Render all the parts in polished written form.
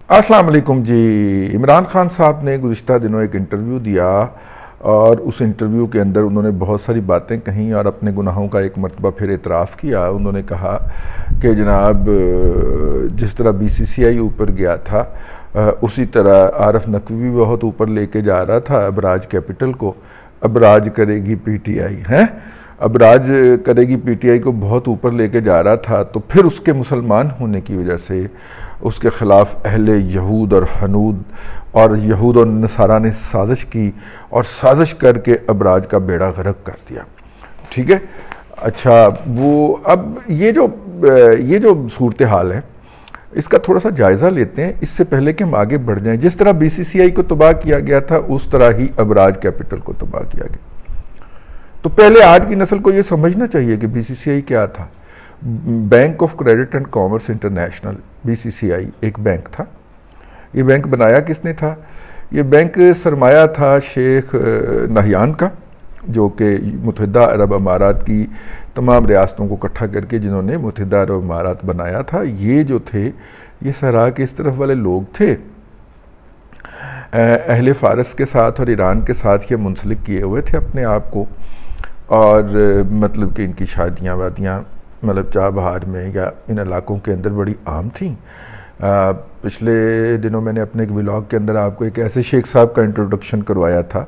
अस्सलाम वालेकुम जी। इमरान खान साहब ने गुज़िश्ता दिनों एक इंटरव्यू दिया और उस इंटरव्यू के अंदर उन्होंने बहुत सारी बातें कहीं और अपने गुनाहों का एक मरतबा फिर एतराफ़ किया। उन्होंने कहा कि जनाब जिस तरह बीसीसीआई ऊपर गया था उसी तरह आरफ नकवी भी बहुत ऊपर लेके जा रहा था अबराज कैपिटल को। अबराज करेगी पीटीआई हैं, अबराज करेगी पीटीआई को बहुत ऊपर लेके जा रहा था। तो फिर उसके मुसलमान होने की वजह से उसके ख़िलाफ़ अहले यहूद और हनूद और यहूद और नसारा ने साजिश की और साजिश करके अबराज का बेड़ा गर्क कर दिया। ठीक है, अच्छा वो अब ये जो सूरत हाल है इसका थोड़ा सा जायज़ा लेते हैं इससे पहले कि हम आगे बढ़ जाएं। जिस तरह बीसीसीआई को तबाह किया गया था उस तरह ही अबराज कैपिटल को तबाह किया गया। तो पहले आज की नस्ल को ये समझना चाहिए कि बीसीसीआई क्या था। Bank of credit and commerce international, BCCI एक बैंक था। ये बैंक बनाया किसने था? ये बैंक सरमाया था शेख नहयान का, जो कि मुत्तहिदा अरब अमारात की तमाम रियासतों को इकट्ठा करके जिन्होंने मुत्तहिदा अरब अमारात बनाया था। ये जो थे ये सहरा के इस तरफ वाले लोग थे, अहले फ़ारस के साथ और ईरान के साथ ये मुंसलिक किए हुए थे अपने आप को। और मतलब कि इनकी शादियाँ वादियाँ मतलब चाबहार में या इन इलाकों के अंदर बड़ी आम थी। पिछले दिनों मैंने अपने एक व्लॉग के अंदर आपको एक ऐसे शेख साहब का इंट्रोडक्शन करवाया था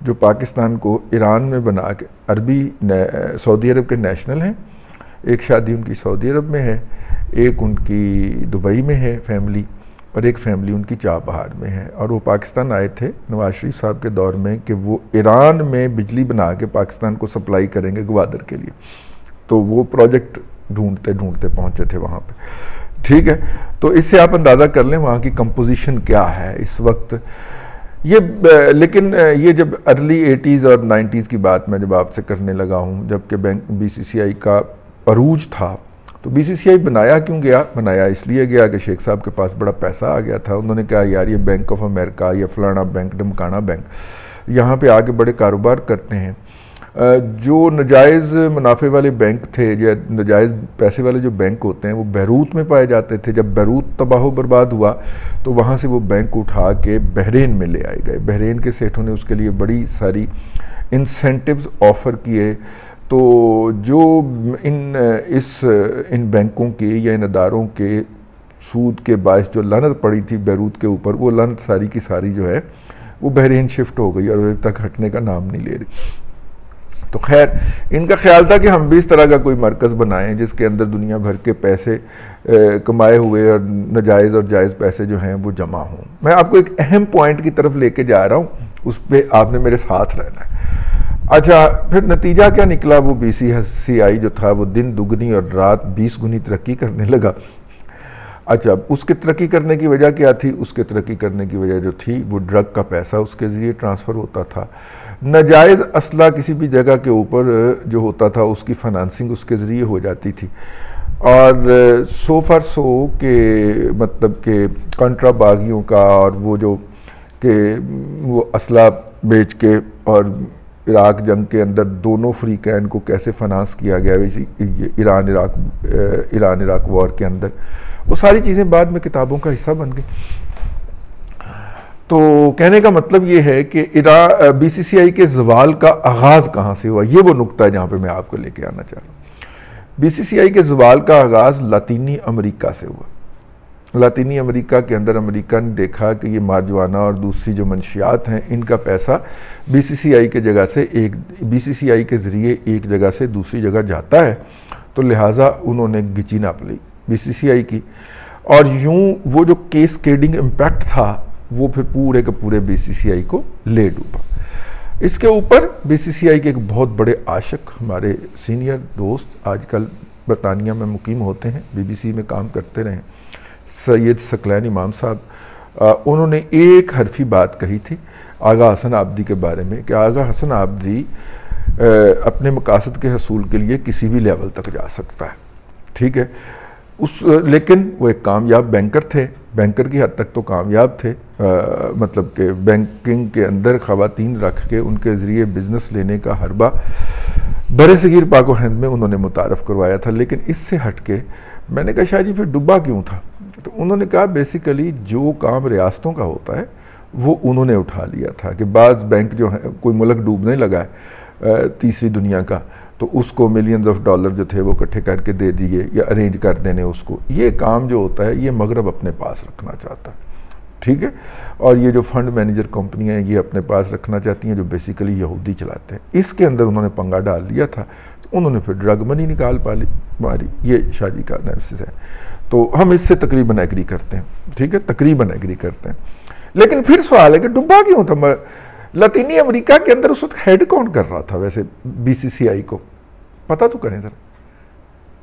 जो पाकिस्तान को ईरान में बना के सऊदी अरब के नेशनल हैं। एक शादी उनकी सऊदी अरब में है, एक उनकी दुबई में है फैमिली, और एक फैमिली उनकी चाबहार में है। और वो पाकिस्तान आए थे नवाज शरीफ साहब के दौर में कि वो ईरान में बिजली बना के पाकिस्तान को सप्लाई करेंगे ग्वादर के लिए। तो वो प्रोजेक्ट ढूंढते ढूंढते पहुंचे थे वहाँ पे। ठीक है, तो इससे आप अंदाज़ा कर लें वहाँ की कंपोजिशन क्या है इस वक्त। लेकिन ये जब अर्ली 80s और 90s की बात मैं जब आपसे करने लगा हूँ, जबकि बैंक बीसीसीआई का अरूज था, तो बीसीसीआई बनाया क्यों गया? बनाया इसलिए गया कि शेख साहब के पास बड़ा पैसा आ गया था। उन्होंने कहा यार ये बैंक ऑफ अमेरिका, ये फलाना बैंक, ढमकाना बैंक, यहाँ पे आके बड़े कारोबार करते हैं। जो नजायज़ मुनाफे वाले बैंक थे या नजायज़ पैसे वाले जो बैंक होते हैं वो बैरूत में पाए जाते थे। जब बैरूत तबाह बर्बाद हुआ तो वहाँ से वो बैंक उठा के बहरीन में ले आए गए। बहरीन के सेठों ने उसके लिए बड़ी सारी इंसेंटिव्स ऑफ़र किए। तो जो इन बैंकों के या इन अदारों के सूद के बायस जो लानत पड़ी थी बैरूत के ऊपर, वो लानत सारी की सारी जो है वो बहरीन शिफ्ट हो गई और अभी तक हटने का नाम नहीं ले रही। तो खैर इनका ख्याल था कि हम भी इस तरह का कोई मरकज़ बनाएं जिसके अंदर दुनिया भर के पैसे कमाए हुए और नाजायज़ और जायज़ पैसे जो हैं वो जमा हों। मैं आपको एक अहम पॉइंट की तरफ लेके जा रहा हूँ, उस पर आपने मेरे साथ रहना है। अच्छा, फिर नतीजा क्या निकला? वो बीसीसीआई जो था वो दिन दुगनी और रात 20 गुनी तरक्की करने लगा। अच्छा, उसके तरक्की करने की वजह क्या थी? उसके तरक्की करने की वजह जो थी वो ड्रग का पैसा उसके ज़रिए ट्रांसफ़र होता था। नाजायज़ असला किसी भी जगह के ऊपर जो होता था उसकी फाइनेंसिंग उसके ज़रिए हो जाती थी। और सो फॉर सो के मतलब के कंट्राबागियों का और वो जो कि वो असला बेच के और इराक जंग के अंदर दोनों फ्रीकैन को कैसे फाइनेंस किया गया वैसी ईरान इराक वॉर के अंदर, वो सारी चीज़ें बाद में किताबों का हिस्सा बन गई। तो कहने का मतलब ये है कि बीसीसीआई के ज़वाल का आगाज़ कहाँ से हुआ, ये वो नुक्ता है जहाँ पे मैं आपको लेके आना चाह रहा हूँ। बीसीसीआई के ज़वाल का आगाज़ लातीनी अमेरिका से हुआ। लातीनी अमेरिका के अंदर अमेरिका ने देखा कि ये मारजुआना और दूसरी जो मंशियात हैं इनका पैसा बीसीसीआई के बीसीसीआई के ज़रिए एक जगह से दूसरी जगह जाता है। तो लिहाजा उन्होंने गिची नाप ली बीसीसीआई की, और यूँ वो जो केस्केडिंग इम्पैक्ट था वो फिर पूरे के पूरे बीसीसीआई को ले डूबा। इसके ऊपर बीसीसीआई के एक बहुत बड़े आशिक हमारे सीनियर दोस्त आजकल बरतानिया में मुकीम होते हैं, बीबीसी में काम करते रहे, सैयद सकलैन इमाम साहब, उन्होंने एक हरफी बात कही थी आगा हसन आबदी के बारे में कि आगा हसन आबदी अपने मकासद के हसूल के लिए किसी भी लेवल तक जा सकता है। ठीक है, लेकिन वो एक कामयाब बैंकर थे, बैंकर की हद तक तो कामयाब थे। मतलब कि बैंकिंग के अंदर ख़वातीन रख के उनके ज़रिए बिज़नेस लेने का हरबा बरसगीर पाक व हिंद में उन्होंने मुतारफ़ करवाया था। लेकिन इससे हट के मैंने कहा शाह जी फिर डुबा क्यों था? तो उन्होंने कहा बेसिकली जो काम रियासतों का होता है वो उन्होंने उठा लिया था कि बाज़ बैंक जो है, कोई मुल्क डूबने लगा है तीसरी दुनिया का, तो उसको मिलियंस ऑफ डॉलर जो थे वो इकट्ठे करके दे दिए या अरेंज कर देने उसको। ये काम जो होता है ये मगरब अपने पास रखना चाहता है, ठीक है। और ये जो फंड मैनेजर कंपनियां हैं ये अपने पास रखना चाहती हैं, जो बेसिकली यहूदी चलाते हैं। इसके अंदर उन्होंने पंगा डाल लिया था, तो उन्होंने फिर ड्रग मनी निकाल मारी। ये शाजी का एनालिसिस है, तो हम इससे तकरीबन एग्री करते हैं, ठीक है, तकरीबन एग्री करते हैं। लेकिन फिर सवाल है कि डुबा क्यों था? लतीनी अमेरिका के अंदर उस वक्त हेड कौन कर रहा था वैसे बीसीसीआई को? पता तो करें सर,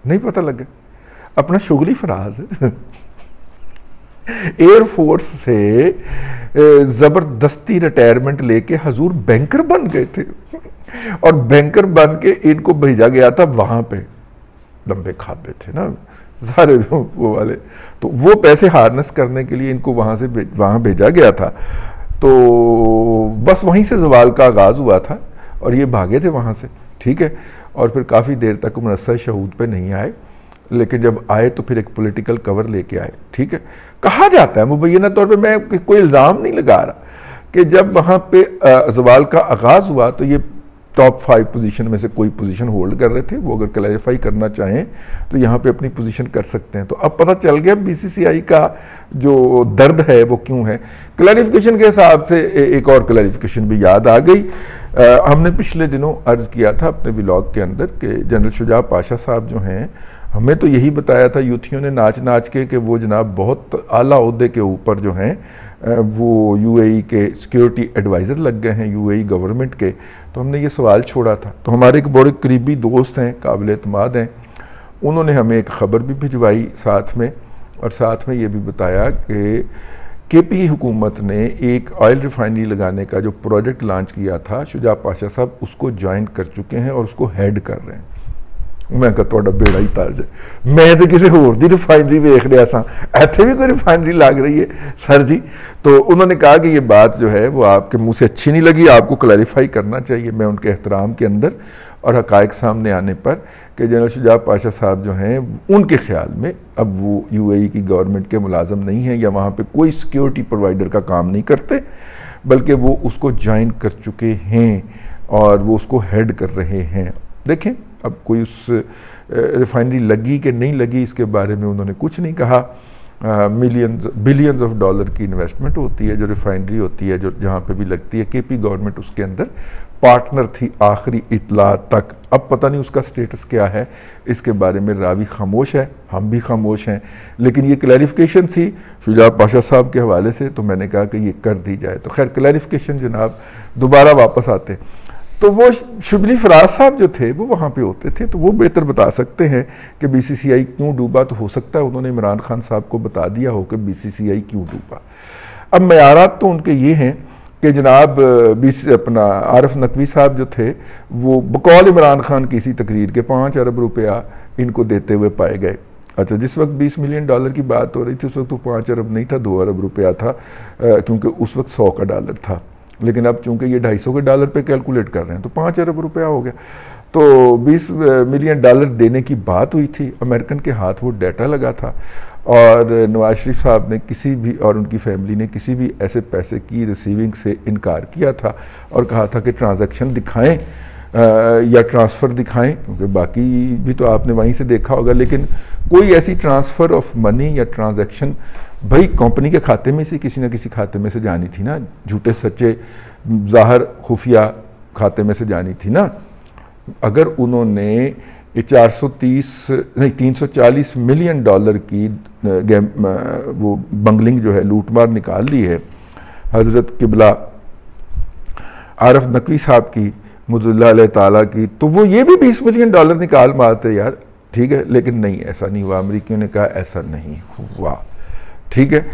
नहीं पता लगे। अपना शुगली फराज एयरफोर्स से जबरदस्ती रिटायरमेंट लेके हजूर बैंकर बन गए थे, और बैंकर बन के इनको भेजा गया था वहां पे, लंबे खाबे थे ना सारे वो वाले, तो वो पैसे हार्नेस करने के लिए इनको वहां भेजा गया था। तो बस वहीं से जवाल का आगाज़ हुआ था और ये भागे थे वहाँ से, ठीक है। और फिर काफ़ी देर तक मुनस्सर शहूद पे नहीं आए, लेकिन जब आए तो फिर एक पॉलिटिकल कवर लेके आए, ठीक है। कहा जाता है मुबैना तौर पे, मैं कोई इल्ज़ाम नहीं लगा रहा, कि जब वहाँ पे जवाल का आगाज़ हुआ तो ये टॉप 5 पोजीशन में से कोई पोजीशन होल्ड कर रहे थे। वो अगर क्लैरिफाई करना चाहें तो यहाँ पे अपनी पोजीशन कर सकते हैं। तो अब पता चल गया बीसीसीआई का जो दर्द है वो क्यों है। क्लैरिफिकेशन के हिसाब से एक और क्लैरिफिकेशन भी याद आ गई। हमने पिछले दिनों अर्ज़ किया था अपने व्लॉग के अंदर कि जनरल शुजा पाशा साहब जो हैं, हमें तो यही बताया था यूथियों ने नाच नाच के वो जनाब बहुत आला ओहदे के ऊपर जो हैं वो यूएई के सिक्योरिटी एडवाइज़र लग गए हैं, यूएई गवर्नमेंट के। तो हमने ये सवाल छोड़ा था, तो हमारे एक बड़े करीबी दोस्त हैं, काबिल एतमाद हैं, उन्होंने हमें एक ख़बर भी भिजवाई साथ में, और साथ में ये भी बताया कि केपी हुकूमत ने एक ऑयल रिफाइनरी लगाने का जो प्रोजेक्ट लॉन्च किया था, शुजा पाशा साहब उसको ज्वाइन कर चुके हैं और उसको हेड कर रहे हैं। मैं कहा तुहाडा बेड़ा ही तर्ज है, मैं तो किसी होर दी रिफाइनरी वेख रहा सा, इत्थे भी कोई रिफाइनरी लग रही है सर जी। तो उन्होंने कहा कि ये बात जो है वो आपके मुंह से अच्छी नहीं लगी, आपको क्लैरिफाई करना चाहिए। मैं उनके एहतराम के अंदर और हकायक सामने आने पर कि जनरल शुजा पाशा साहब जो हैं उनके ख्याल में अब वो यूएई की गवर्नमेंट के मुलाजम नहीं हैं या वहाँ पे कोई सिक्योरिटी प्रोवाइडर का काम नहीं करते, बल्कि वो उसको ज्वाइन कर चुके हैं और वो उसको हेड कर रहे हैं। देखें अब कोई उस रिफाइनरी लगी कि नहीं लगी इसके बारे में उन्होंने कुछ नहीं कहा। मिलियंस बिलियंस ऑफ डॉलर की इन्वेस्टमेंट होती है जो रिफाइनरी होती है, जो जहाँ पे भी लगती है। केपी गवर्नमेंट उसके अंदर पार्टनर थी आखिरी इतला तक। अब पता नहीं उसका स्टेटस क्या है, इसके बारे में रावी खामोश है, हम भी खामोश हैं। लेकिन ये क्लैरिफिकेशन थी शुजा पाशा साहब के हवाले से, तो मैंने कहा कि ये कर दी जाए। तो खैर क्लैरिफिकेशन जनाब दोबारा वापस आते तो वो शुबली फराज साहब जो थे वो वहाँ पे होते थे, तो वो बेहतर बता सकते हैं कि बीसीसीआई क्यों डूबा। तो हो सकता है उन्होंने इमरान खान साहब को बता दिया हो कि बीसीसीआई क्यों डूबा। अब मयारात तो उनके ये हैं कि जनाब अपना आरिफ नकवी साहब जो थे वो बकौल इमरान खान की इसी तकरीर के 5 अरब रुपया इनको देते हुए पाए गए। अच्छा, जिस वक्त $20 मिलियन की बात हो रही थी उस वक्त तो 5 अरब नहीं था, 2 अरब रुपया था, क्योंकि उस वक्त 100 का डॉलर था। लेकिन अब चूंकि ये $250 के डॉलर पे कैलकुलेट कर रहे हैं तो 5 अरब रुपया हो गया। तो $20 मिलियन देने की बात हुई थी, अमेरिकन के हाथ वो डाटा लगा था, और नवाज शरीफ साहब ने किसी भी और उनकी फैमिली ने किसी भी ऐसे पैसे की रिसीविंग से इनकार किया था और कहा था कि ट्रांजैक्शन दिखाएं या ट्रांसफ़र दिखाएं, क्योंकि बाकी भी तो आपने वहीं से देखा होगा। लेकिन कोई ऐसी ट्रांसफ़र ऑफ मनी या ट्रांजैक्शन भाई कंपनी के खाते में से किसी न किसी खाते में से जानी थी ना, झूठे सच्चे ज़ाहिर खुफिया खाते में से जानी थी ना। अगर उन्होंने ये 340 मिलियन डॉलर की वो बंगलिंग जो है लूटमार निकाल ली है हज़रत किबला आरिफ नकवी साहब की मुज़ल्ला ताला की, तो वो ये भी $20 मिलियन निकाल मारते यार, ठीक है। लेकिन नहीं, ऐसा नहीं हुआ। अमेरिकियों ने कहा ऐसा नहीं हुआ, ठीक है।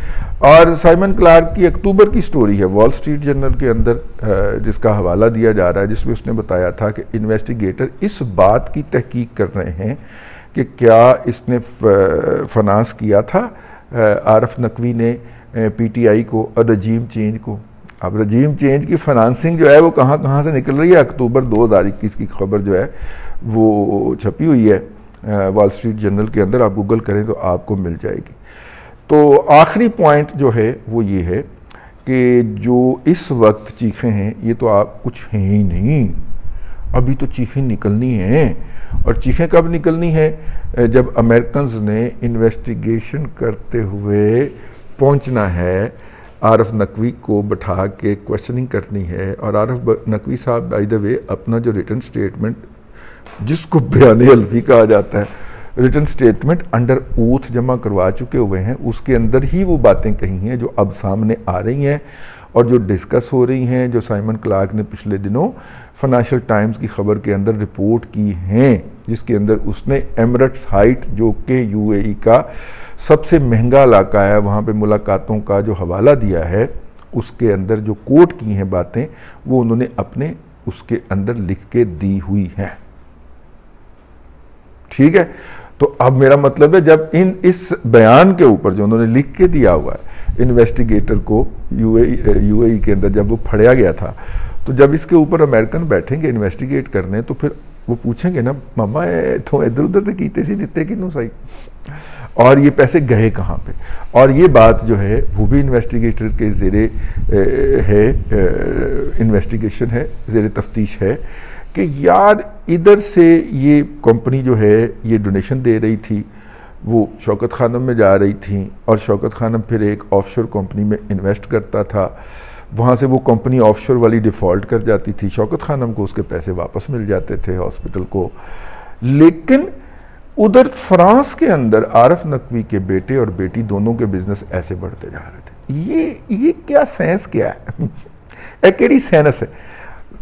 और साइमन क्लार्क की अक्टूबर की स्टोरी है वॉल स्ट्रीट जर्नल के अंदर, जिसका हवाला दिया जा रहा है, जिसमें उसने बताया था कि इन्वेस्टिगेटर इस बात की तहकीक कर रहे हैं कि क्या इसने फाइनेंस किया था आरिफ नकवी ने पीटीआई को और रजीम चेंज को। अब रजीम चेंज की फाइनेंसिंग जो है वो कहाँ से निकल रही है, अक्टूबर 2021 की खबर जो है वो छपी हुई है वॉल स्ट्रीट जर्नल के अंदर, आप गूगल करें तो आपको मिल जाएगी। तो आखिरी पॉइंट जो है वो ये है कि जो इस वक्त चीखें हैं ये तो आप कुछ हैं ही नहीं, अभी तो चीखें निकलनी हैं। और चीखें कब निकलनी है? जब अमेरिकन्स ने इन्वेस्टिगेशन करते हुए पहुंचना है, आरफ नकवी को बैठा के क्वेश्चनिंग करनी है। और आरफ नकवी साहब बाय द वे अपना जो रिटन स्टेटमेंट, जिसको बयान हल्फी कहा जाता है, रिटन स्टेटमेंट अंडर ओथ जमा करवा चुके हुए हैं। उसके अंदर ही वो बातें कही हैं जो अब सामने आ रही हैं और जो डिस्कस हो रही हैं, जो साइमन क्लार्क ने पिछले दिनों फाइनेंशियल टाइम्स की खबर के अंदर रिपोर्ट की हैं, जिसके अंदर उसने एमिरेट्स हाइट जो कि यूएई का सबसे महंगा इलाका है, वहाँ पे मुलाकातों का जो हवाला दिया है, उसके अंदर जो कोट की हैं बातें वो उन्होंने अपने उसके अंदर लिख के दी हुई हैं। ठीक है, तो अब मेरा मतलब है जब इस बयान के ऊपर जो उन्होंने लिख के दिया हुआ है इन्वेस्टिगेटर को यूएई के अंदर जब वो फड़या गया था, तो जब इसके ऊपर अमेरिकन बैठेंगे इन्वेस्टिगेट करने तो फिर वो पूछेंगे ना, मामा तो इधर उधर तो कीते सी दिते कि सही, और ये पैसे गए कहाँ पे। और ये बात जो है वो भी इन्वेस्टिगेटर के ज़ेरे है, इन्वेस्टिगेशन है, ज़ेरे तफ्तीश है कि यार इधर से ये कंपनी जो है ये डोनेशन दे रही थी, वो शौकत खानम में जा रही थी, और शौकत खानम फिर एक ऑफशोर कंपनी में इन्वेस्ट करता था, वहाँ से वो कंपनी ऑफशोर वाली डिफ़ॉल्ट कर जाती थी, शौकत खानम को उसके पैसे वापस मिल जाते थे हॉस्पिटल को। लेकिन उधर फ्रांस के अंदर आरफ नकवी के बेटे और बेटी दोनों के बिजनेस ऐसे बढ़ते जा रहे थे। ये क्या सेंस क्या है? एक केड़ी सेंस है?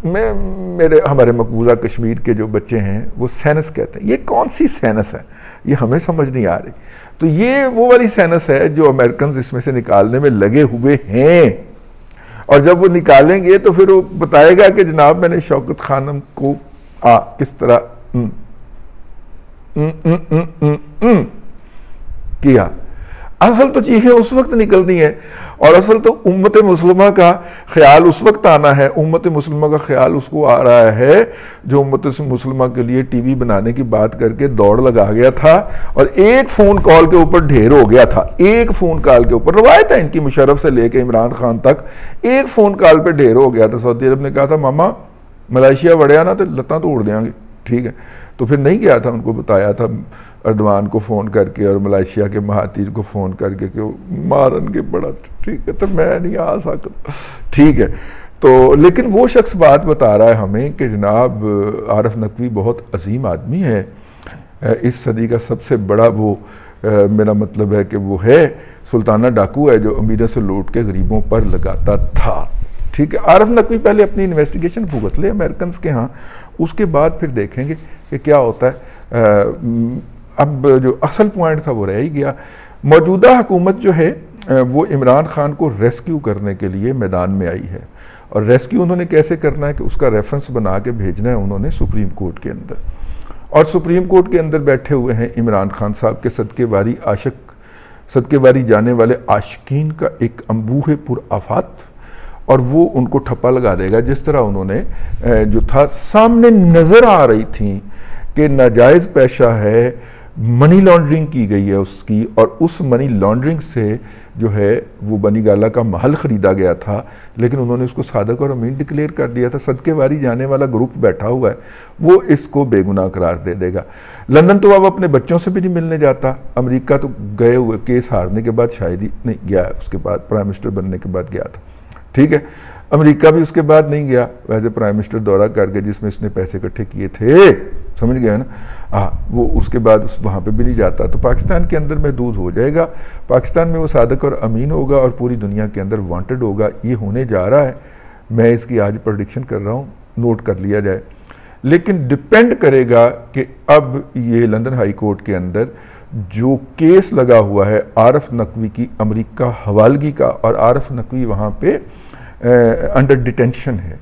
हमारे मकबूजा कश्मीर के जो बच्चे हैं वो सैनस कहते हैं। ये कौन सी सैनस है? ये हमें समझ नहीं आ रही। तो ये वो वाली सैनस है जो अमेरिकन इसमें से निकालने में लगे हुए हैं, और जब वो निकालेंगे तो फिर वो बताएगा कि जनाब मैंने शौकत खानम को किस तरह किया। असल तो चीखें उस वक्त निकलनी है, और असल तो उम्मत मुस्लिमा का ख्याल उस वक्त आना है। उम्मत मुस्लिमा का ख्याल उसको आ रहा है जो उम्मत मुस्लिमा के लिए टीवी बनाने की बात करके दौड़ लगा गया था और एक फ़ोन कॉल के ऊपर ढेर हो गया था। एक फ़ोन कॉल के ऊपर रवायत है इनकी, मुशर्रफ से लेके इमरान खान तक एक फ़ोन कॉल पे ढेर हो गया था। सऊदी अरब ने कहा था मामा मलेशिया वड़िया ना तो लत्तां तोड़ देंगे, ठीक है। तो फिर नहीं गया था, उनको बताया था अर्दवान को फ़ोन करके और मलेशिया के महातीर को फ़ोन करके कि मारन के बड़ा, ठीक है, तो मैं नहीं आ सकता, ठीक है। तो लेकिन वो शख्स बात बता रहा है हमें कि जनाब आरफ नकवी बहुत अजीम आदमी है, इस सदी का सबसे बड़ा वो मेरा मतलब है कि वो है सुल्ताना डाकू है जो अमीरों से लूट के गरीबों पर लगाता था, ठीक है। आरफ नकवी पहले अपनी इन्वेस्टिगेशन भुगत ले अमेरिकन के यहाँ, उसके बाद फिर देखेंगे कि क्या होता है। अब जो असल पॉइंट था वो रह ही गया। मौजूदा हुकूमत जो है वो इमरान खान को रेस्क्यू करने के लिए मैदान में आई है, और रेस्क्यू उन्होंने कैसे करना है कि उसका रेफरेंस बना के भेजना है उन्होंने सुप्रीम कोर्ट के अंदर, और सुप्रीम कोर्ट के अंदर बैठे हुए हैं इमरान खान साहब के सदकेवारी जाने वाले आशिकीन का एक अंबूह पुर आफात, और वो उनको ठप्पा लगा देगा। जिस तरह उन्होंने जो था सामने नज़र आ रही थी कि नाजायज़ पेशा है, मनी लॉन्ड्रिंग की गई है उसकी, और उस मनी लॉन्ड्रिंग से जो है वो बनी गाला का महल ख़रीदा गया था, लेकिन उन्होंने उसको सादक और अमीन डिक्लेयर कर दिया था। सदकेवारी जाने वाला ग्रुप बैठा हुआ है, वो इसको बेगुनाह करार दे देगा। लंदन तो अब अपने बच्चों से भी नहीं मिलने जाता, अमेरिका तो गए हुए केस हारने के बाद शायद ही नहीं गया, उसके बाद प्राइम मिनिस्टर बनने के बाद गया था, ठीक है। अमेरिका भी उसके बाद नहीं गया, वैसे प्राइम मिनिस्टर दौरा करके जिसमें इसने पैसे इकट्ठे किए थे, समझ गया ना, वो उसके बाद वहाँ पे भी नहीं जाता। तो पाकिस्तान के अंदर महदूद हो जाएगा, पाकिस्तान में वो सादक और अमीन होगा और पूरी दुनिया के अंदर वांटेड होगा। ये होने जा रहा है, मैं इसकी आज प्रेडिक्शन कर रहा हूँ, नोट कर लिया जाए। लेकिन डिपेंड करेगा कि अब ये लंदन हाई कोर्ट के अंदर जो केस लगा हुआ है आरफ नकवी की अमेरिका हवालगी का, और आरफ नकवी वहाँ पे अंडर डिटेंशन है,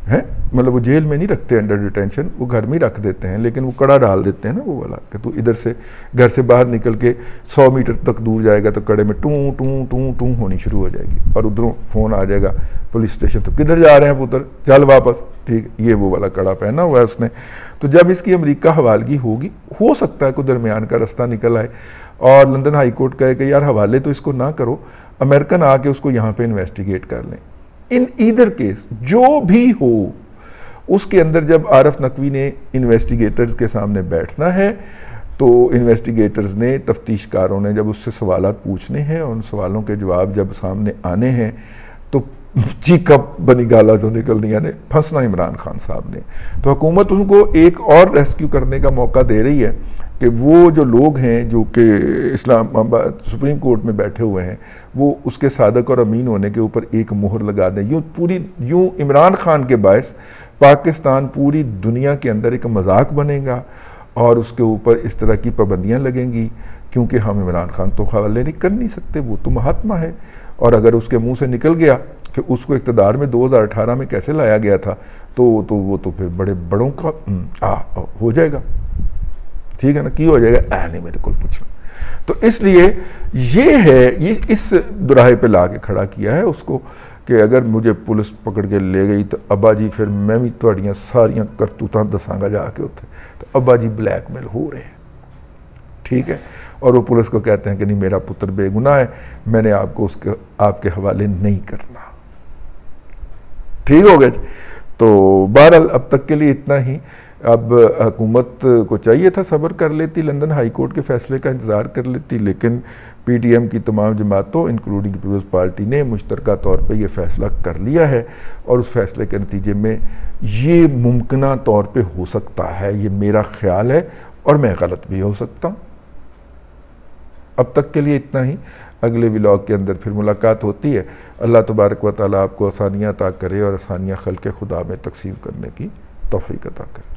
हैं, मतलब वो जेल में नहीं रखते अंडर डिटेंशन, वो घर में रख देते हैं, लेकिन वो कड़ा डाल देते हैं ना वो वाला कि तू इधर से घर से बाहर निकल के 100 मीटर तक दूर जाएगा तो कड़े में टू टू टू टू होनी शुरू हो जाएगी और उधरों फ़ोन आ जाएगा पुलिस स्टेशन, तो किधर जा रहे हैं पुत्र, चल वापस, ठीक, ये वो वाला कड़ा पहना हुआ है उसने। तो जब इसकी अमेरिका हवालगी होगी, हो सकता है कोई दरमियान का रास्ता निकल आए और लंदन हाई कोर्ट कहे कि यार हवाले तो इसको ना करो, अमेरिकन आके उसको यहाँ पे इन्वेस्टिगेट कर लें। इन ईदर केस जो भी हो, उसके अंदर जब आरफ नकवी ने इन्वेस्टिगेटर्स के सामने बैठना है तो इन्वेस्टिगेटर्स ने, तफ्तीशकारों ने जब उससे सवालात पूछने हैं और उन सवालों के जवाब जब सामने आने हैं तो चीकअप बनी गाला जो निकलनी, यानी फंसना इमरान खान साहब ने। तो हुकूमत उनको एक और रेस्क्यू करने का मौका दे रही है कि वो जो लोग हैं जो कि इस्लामाबाद सुप्रीम कोर्ट में बैठे हुए हैं, वो उसके सादक और अमीन होने के ऊपर एक मोहर लगा दें। यूँ इमरान खान के बायस पाकिस्तान पूरी दुनिया के अंदर एक मजाक बनेगा और उसके ऊपर इस तरह की पाबंदियाँ लगेंगी, क्योंकि हम इमरान खान तो हवाले नहीं कर नहीं सकते, वो तो महात्मा है। और अगर उसके मुंह से निकल गया कि उसको इक़्तिदार में 2018 में कैसे लाया गया था, तो वो तो फिर बड़े बड़ों का हो जाएगा, ठीक है ना, की हो जाएगा, नहीं मेरे को पूछना। तो इसलिए ये है, ये इस दुराहे पे ला के खड़ा किया है उसको कि अगर मुझे पुलिस पकड़ के ले गई तो अब्बा जी फिर मैं भी थोड़ियां सारियां करतूतां दसांगा जाके उत्थे, तो अब्बा जी ब्लैकमेल हो रहे हैं, ठीक है। और वो पुलिस को कहते हैं कि नहीं मेरा पुत्र बेगुनाह है, मैंने आपको उसके आपके हवाले नहीं करना, ठीक हो गया। तो बहरहाल अब तक के लिए इतना ही। अब हुकूमत को चाहिए था सब्र कर लेती, लंदन हाई कोर्ट के फैसले का इंतज़ार कर लेती, लेकिन PDM की तमाम जमातों इंक्लूडिंग पीपल्स पार्टी ने मुश्तरका तौर पे ये फ़ैसला कर लिया है और उस फैसले के नतीजे में ये मुमकिना तौर पे हो सकता है, ये मेरा ख्याल है और मैं गलत भी हो सकता हूँ। अब तक के लिए इतना ही, अगले व्लॉग के अंदर फिर मुलाकात होती है। अल्लाह तबारक व तआला आपको आसानियाँ अता करे और आसानियाँ खल्क़े खुदा में तकसीम करने की तौफ़ीक़ अता करे।